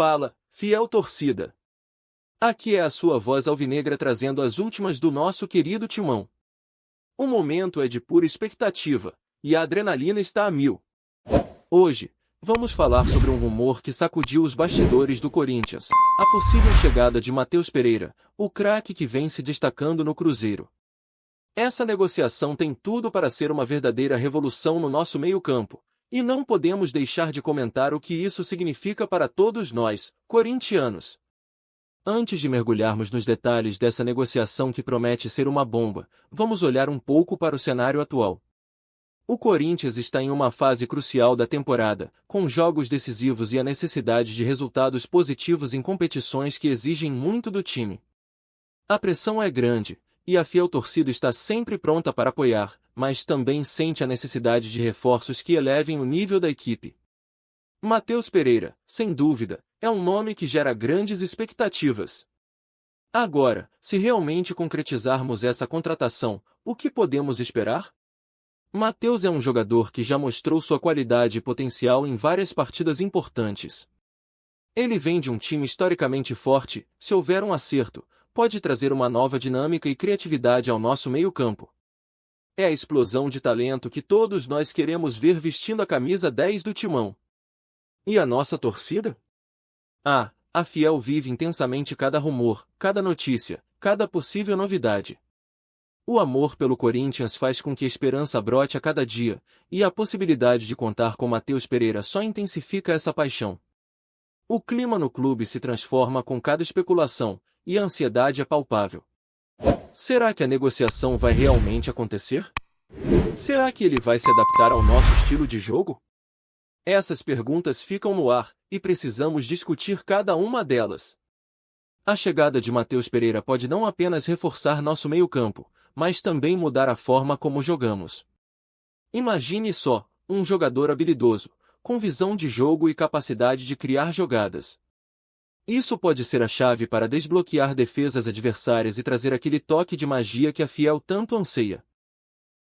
Fala, fiel torcida. Aqui é a sua voz alvinegra trazendo as últimas do nosso querido Timão. O momento é de pura expectativa, e a adrenalina está a mil. Hoje, vamos falar sobre um rumor que sacudiu os bastidores do Corinthians, a possível chegada de Matheus Pereira, o craque que vem se destacando no Cruzeiro. Essa negociação tem tudo para ser uma verdadeira revolução no nosso meio-campo, e não podemos deixar de comentar o que isso significa para todos nós, corintianos. Antes de mergulharmos nos detalhes dessa negociação que promete ser uma bomba, vamos olhar um pouco para o cenário atual. O Corinthians está em uma fase crucial da temporada, com jogos decisivos e a necessidade de resultados positivos em competições que exigem muito do time. A pressão é grande, e a fiel torcida está sempre pronta para apoiar, mas também sente a necessidade de reforços que elevem o nível da equipe. Matheus Pereira, sem dúvida, é um nome que gera grandes expectativas. Agora, se realmente concretizarmos essa contratação, o que podemos esperar? Matheus é um jogador que já mostrou sua qualidade e potencial em várias partidas importantes. Ele vem de um time historicamente forte, se houver um acerto, pode trazer uma nova dinâmica e criatividade ao nosso meio-campo. É a explosão de talento que todos nós queremos ver vestindo a camisa 10 do Timão. E a nossa torcida? A fiel vive intensamente cada rumor, cada notícia, cada possível novidade. O amor pelo Corinthians faz com que a esperança brote a cada dia, e a possibilidade de contar com Matheus Pereira só intensifica essa paixão. O clima no clube se transforma com cada especulação, e a ansiedade é palpável. Será que a negociação vai realmente acontecer? Será que ele vai se adaptar ao nosso estilo de jogo? Essas perguntas ficam no ar, e precisamos discutir cada uma delas. A chegada de Matheus Pereira pode não apenas reforçar nosso meio-campo, mas também mudar a forma como jogamos. Imagine só, um jogador habilidoso, com visão de jogo e capacidade de criar jogadas. Isso pode ser a chave para desbloquear defesas adversárias e trazer aquele toque de magia que a fiel tanto anseia.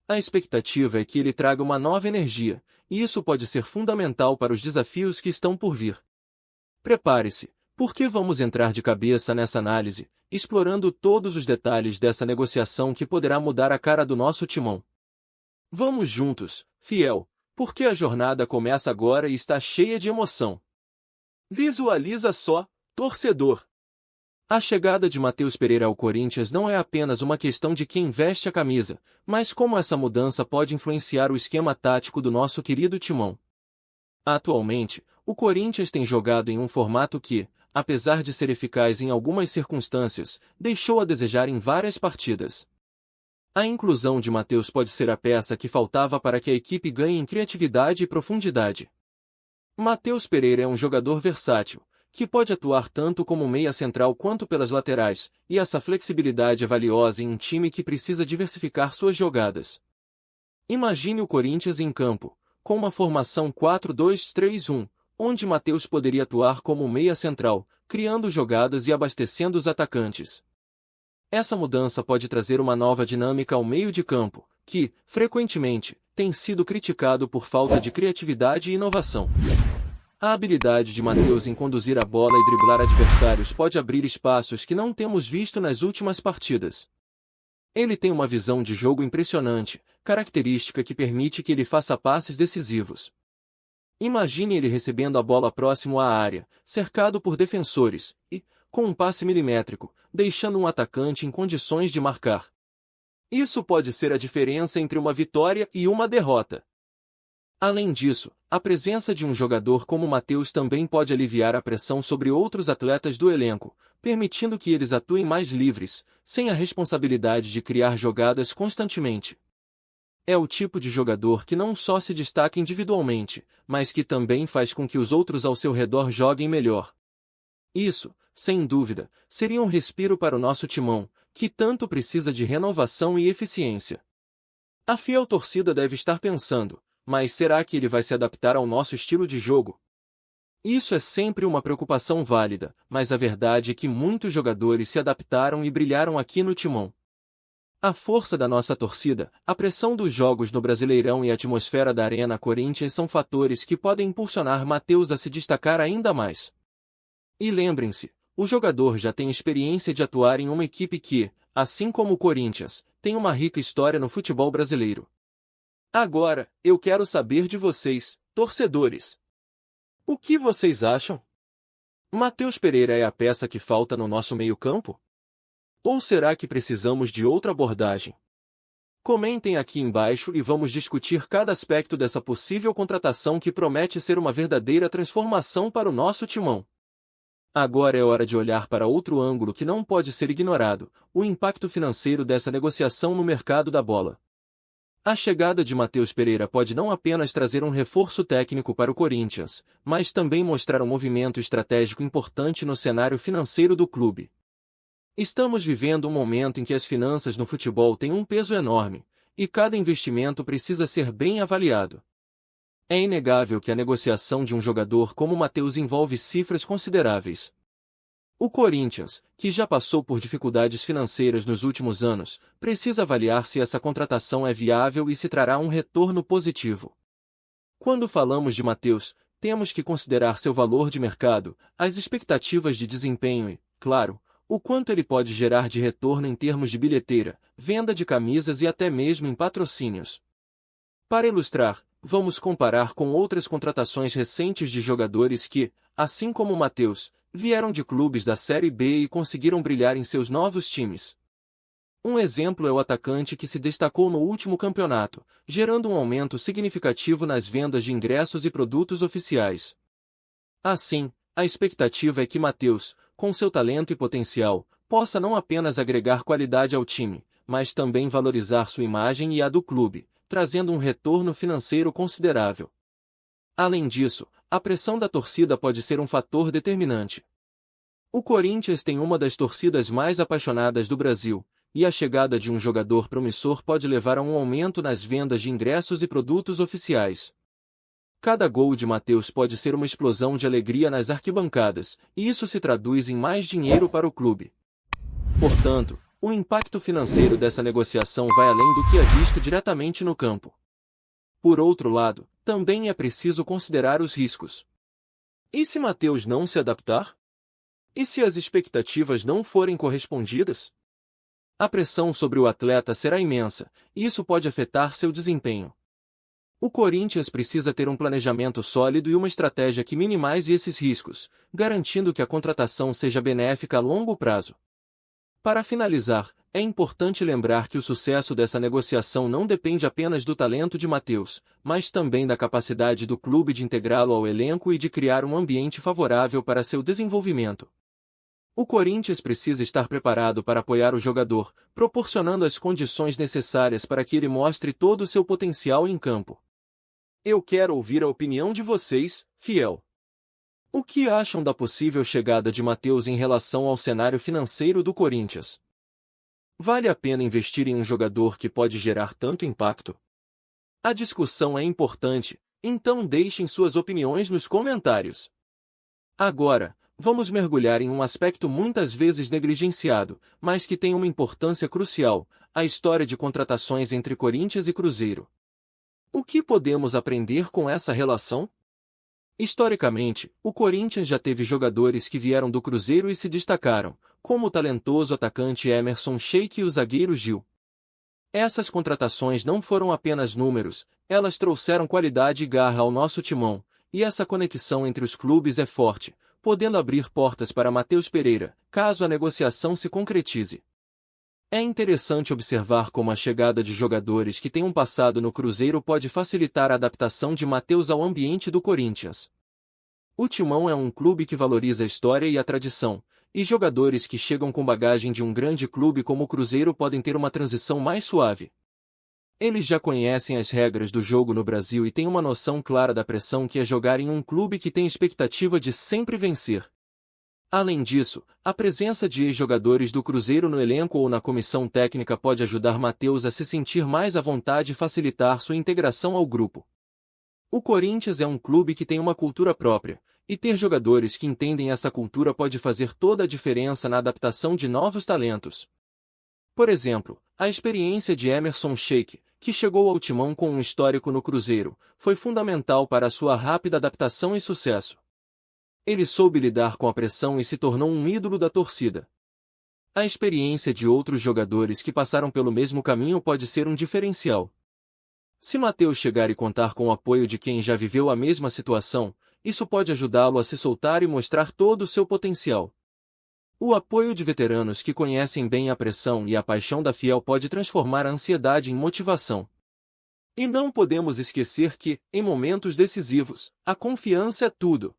A expectativa é que ele traga uma nova energia, e isso pode ser fundamental para os desafios que estão por vir. Prepare-se, porque vamos entrar de cabeça nessa análise, explorando todos os detalhes dessa negociação que poderá mudar a cara do nosso Timão. Vamos juntos, fiel, porque a jornada começa agora e está cheia de emoção. Visualiza só, torcedor! A chegada de Matheus Pereira ao Corinthians não é apenas uma questão de quem veste a camisa, mas como essa mudança pode influenciar o esquema tático do nosso querido Timão. Atualmente, o Corinthians tem jogado em um formato que, apesar de ser eficaz em algumas circunstâncias, deixou a desejar em várias partidas. A inclusão de Matheus pode ser a peça que faltava para que a equipe ganhe em criatividade e profundidade. Matheus Pereira é um jogador versátil, que pode atuar tanto como meia central quanto pelas laterais, e essa flexibilidade é valiosa em um time que precisa diversificar suas jogadas. Imagine o Corinthians em campo, com uma formação 4-2-3-1, onde Matheus poderia atuar como meia central, criando jogadas e abastecendo os atacantes. Essa mudança pode trazer uma nova dinâmica ao meio de campo, que, frequentemente, tem sido criticado por falta de criatividade e inovação. A habilidade de Matheus em conduzir a bola e driblar adversários pode abrir espaços que não temos visto nas últimas partidas. Ele tem uma visão de jogo impressionante, característica que permite que ele faça passes decisivos. Imagine ele recebendo a bola próximo à área, cercado por defensores, e, com um passe milimétrico, deixando um atacante em condições de marcar. Isso pode ser a diferença entre uma vitória e uma derrota. Além disso, a presença de um jogador como Matheus também pode aliviar a pressão sobre outros atletas do elenco, permitindo que eles atuem mais livres, sem a responsabilidade de criar jogadas constantemente. É o tipo de jogador que não só se destaca individualmente, mas que também faz com que os outros ao seu redor joguem melhor. Isso, sem dúvida, seria um respiro para o nosso Timão, que tanto precisa de renovação e eficiência. A fiel torcida deve estar pensando: mas será que ele vai se adaptar ao nosso estilo de jogo? Isso é sempre uma preocupação válida, mas a verdade é que muitos jogadores se adaptaram e brilharam aqui no Timão. A força da nossa torcida, a pressão dos jogos no Brasileirão e a atmosfera da Arena Corinthians são fatores que podem impulsionar Matheus a se destacar ainda mais. E lembrem-se, o jogador já tem experiência de atuar em uma equipe que, assim como o Corinthians, tem uma rica história no futebol brasileiro. Agora, eu quero saber de vocês, torcedores. O que vocês acham? Matheus Pereira é a peça que falta no nosso meio-campo? Ou será que precisamos de outra abordagem? Comentem aqui embaixo e vamos discutir cada aspecto dessa possível contratação que promete ser uma verdadeira transformação para o nosso timão. Agora é hora de olhar para outro ângulo que não pode ser ignorado: o impacto financeiro dessa negociação no mercado da bola. A chegada de Matheus Pereira pode não apenas trazer um reforço técnico para o Corinthians, mas também mostrar um movimento estratégico importante no cenário financeiro do clube. Estamos vivendo um momento em que as finanças no futebol têm um peso enorme, e cada investimento precisa ser bem avaliado. É inegável que a negociação de um jogador como Matheus envolve cifras consideráveis. O Corinthians, que já passou por dificuldades financeiras nos últimos anos, precisa avaliar se essa contratação é viável e se trará um retorno positivo. Quando falamos de Matheus, temos que considerar seu valor de mercado, as expectativas de desempenho e, claro, o quanto ele pode gerar de retorno em termos de bilheteira, venda de camisas e até mesmo em patrocínios. Para ilustrar, vamos comparar com outras contratações recentes de jogadores que, assim como Matheus, vieram de clubes da Série B e conseguiram brilhar em seus novos times. Um exemplo é o atacante que se destacou no último campeonato, gerando um aumento significativo nas vendas de ingressos e produtos oficiais. Assim, a expectativa é que Matheus, com seu talento e potencial, possa não apenas agregar qualidade ao time, mas também valorizar sua imagem e a do clube, trazendo um retorno financeiro considerável. Além disso, a pressão da torcida pode ser um fator determinante. O Corinthians tem uma das torcidas mais apaixonadas do Brasil, e a chegada de um jogador promissor pode levar a um aumento nas vendas de ingressos e produtos oficiais. Cada gol de Matheus pode ser uma explosão de alegria nas arquibancadas, e isso se traduz em mais dinheiro para o clube. Portanto, o impacto financeiro dessa negociação vai além do que é visto diretamente no campo. Por outro lado, também é preciso considerar os riscos. E se Matheus não se adaptar? E se as expectativas não forem correspondidas? A pressão sobre o atleta será imensa, e isso pode afetar seu desempenho. O Corinthians precisa ter um planejamento sólido e uma estratégia que minimize esses riscos, garantindo que a contratação seja benéfica a longo prazo. Para finalizar, é importante lembrar que o sucesso dessa negociação não depende apenas do talento de Matheus, mas também da capacidade do clube de integrá-lo ao elenco e de criar um ambiente favorável para seu desenvolvimento. O Corinthians precisa estar preparado para apoiar o jogador, proporcionando as condições necessárias para que ele mostre todo o seu potencial em campo. Eu quero ouvir a opinião de vocês, fiel. O que acham da possível chegada de Matheus em relação ao cenário financeiro do Corinthians? Vale a pena investir em um jogador que pode gerar tanto impacto? A discussão é importante, então deixem suas opiniões nos comentários. Agora, vamos mergulhar em um aspecto muitas vezes negligenciado, mas que tem uma importância crucial: a história de contratações entre Corinthians e Cruzeiro. O que podemos aprender com essa relação? Historicamente, o Corinthians já teve jogadores que vieram do Cruzeiro e se destacaram, como o talentoso atacante Emerson Sheik e o zagueiro Gil. Essas contratações não foram apenas números, elas trouxeram qualidade e garra ao nosso timão, e essa conexão entre os clubes é forte, podendo abrir portas para Matheus Pereira, caso a negociação se concretize. É interessante observar como a chegada de jogadores que têm um passado no Cruzeiro pode facilitar a adaptação de Matheus ao ambiente do Corinthians. O Timão é um clube que valoriza a história e a tradição, e jogadores que chegam com bagagem de um grande clube como o Cruzeiro podem ter uma transição mais suave. Eles já conhecem as regras do jogo no Brasil e têm uma noção clara da pressão que é jogar em um clube que tem expectativa de sempre vencer. Além disso, a presença de ex-jogadores do Cruzeiro no elenco ou na comissão técnica pode ajudar Matheus a se sentir mais à vontade e facilitar sua integração ao grupo. O Corinthians é um clube que tem uma cultura própria, e ter jogadores que entendem essa cultura pode fazer toda a diferença na adaptação de novos talentos. Por exemplo, a experiência de Emerson Sheik, que chegou ao Timão com um histórico no Cruzeiro, foi fundamental para a sua rápida adaptação e sucesso. Ele soube lidar com a pressão e se tornou um ídolo da torcida. A experiência de outros jogadores que passaram pelo mesmo caminho pode ser um diferencial. Se Matheus chegar e contar com o apoio de quem já viveu a mesma situação, isso pode ajudá-lo a se soltar e mostrar todo o seu potencial. O apoio de veteranos que conhecem bem a pressão e a paixão da Fiel pode transformar a ansiedade em motivação. E não podemos esquecer que, em momentos decisivos, a confiança é tudo.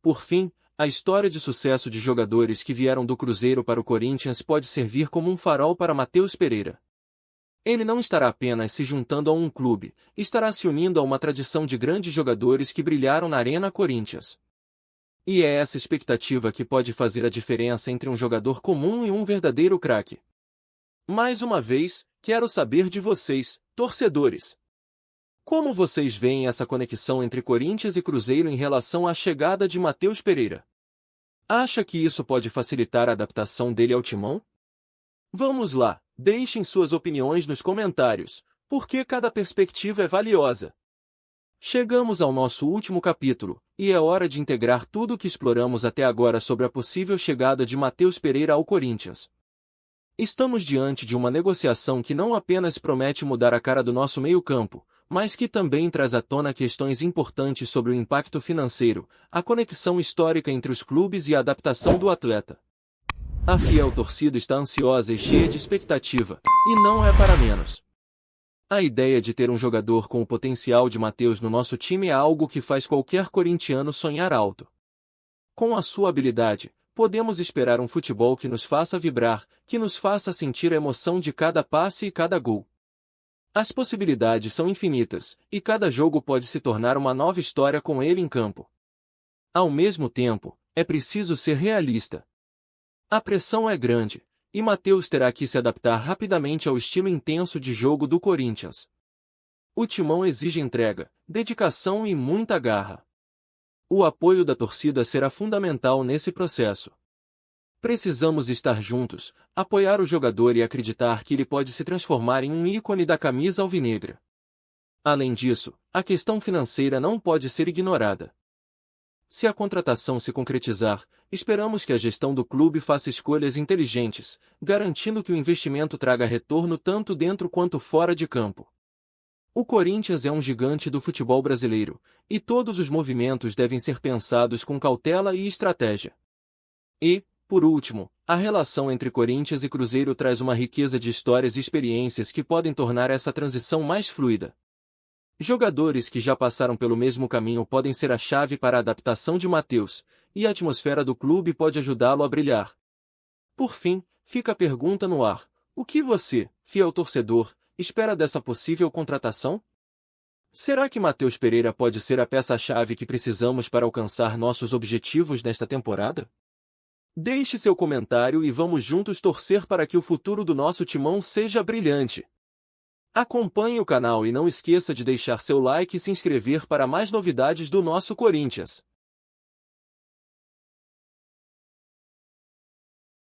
Por fim, a história de sucesso de jogadores que vieram do Cruzeiro para o Corinthians pode servir como um farol para Matheus Pereira. Ele não estará apenas se juntando a um clube, estará se unindo a uma tradição de grandes jogadores que brilharam na Arena Corinthians. E é essa expectativa que pode fazer a diferença entre um jogador comum e um verdadeiro craque. Mais uma vez, quero saber de vocês, torcedores. Como vocês veem essa conexão entre Corinthians e Cruzeiro em relação à chegada de Matheus Pereira? Acha que isso pode facilitar a adaptação dele ao timão? Vamos lá, deixem suas opiniões nos comentários, porque cada perspectiva é valiosa. Chegamos ao nosso último capítulo, e é hora de integrar tudo o que exploramos até agora sobre a possível chegada de Matheus Pereira ao Corinthians. Estamos diante de uma negociação que não apenas promete mudar a cara do nosso meio-campo, mas que também traz à tona questões importantes sobre o impacto financeiro, a conexão histórica entre os clubes e a adaptação do atleta. A fiel torcida está ansiosa e cheia de expectativa, e não é para menos. A ideia de ter um jogador com o potencial de Matheus no nosso time é algo que faz qualquer corintiano sonhar alto. Com a sua habilidade, podemos esperar um futebol que nos faça vibrar, que nos faça sentir a emoção de cada passe e cada gol. As possibilidades são infinitas, e cada jogo pode se tornar uma nova história com ele em campo. Ao mesmo tempo, é preciso ser realista. A pressão é grande, e Matheus terá que se adaptar rapidamente ao estilo intenso de jogo do Corinthians. O timão exige entrega, dedicação e muita garra. O apoio da torcida será fundamental nesse processo. Precisamos estar juntos, apoiar o jogador e acreditar que ele pode se transformar em um ícone da camisa alvinegra. Além disso, a questão financeira não pode ser ignorada. Se a contratação se concretizar, esperamos que a gestão do clube faça escolhas inteligentes, garantindo que o investimento traga retorno tanto dentro quanto fora de campo. O Corinthians é um gigante do futebol brasileiro, e todos os movimentos devem ser pensados com cautela e estratégia. E, por último, a relação entre Corinthians e Cruzeiro traz uma riqueza de histórias e experiências que podem tornar essa transição mais fluida. Jogadores que já passaram pelo mesmo caminho podem ser a chave para a adaptação de Matheus, e a atmosfera do clube pode ajudá-lo a brilhar. Por fim, fica a pergunta no ar: o que você, fiel torcedor, espera dessa possível contratação? Será que Matheus Pereira pode ser a peça-chave que precisamos para alcançar nossos objetivos nesta temporada? Deixe seu comentário e vamos juntos torcer para que o futuro do nosso timão seja brilhante. Acompanhe o canal e não esqueça de deixar seu like e se inscrever para mais novidades do nosso Corinthians.